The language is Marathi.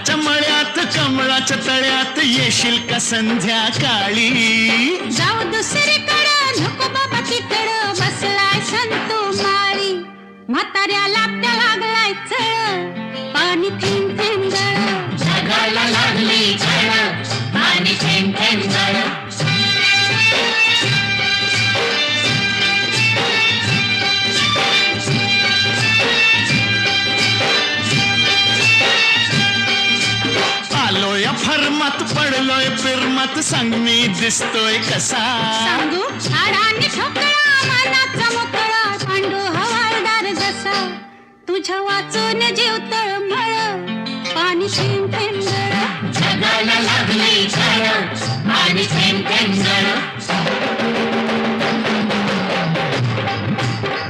फुलाच्या मळ्यात कमळाच्या तळ्यात येशील का संध्याकाळी? जाऊ दुसरीकडं नको बाबा तिकडं बसलाय संतू माळी. म्हाताऱ्याला त्या लागलाय चळ पाणी थेंब थेंब गळ. जगाला लागली झळ पाणी थेंब थेंब गळ. आलोय फर्मात पडलोय फिरमात सांग मी दिसतोय कसा? सांगू हाडाने ठोकळा मनाचा मोकळा पांडू हवालदार जसा. तुझ्या वाचून जीव तळमळ पाणी थेंब थेंब गळ. जगाला लागली झळ पाणी थेंब थेंब गळ.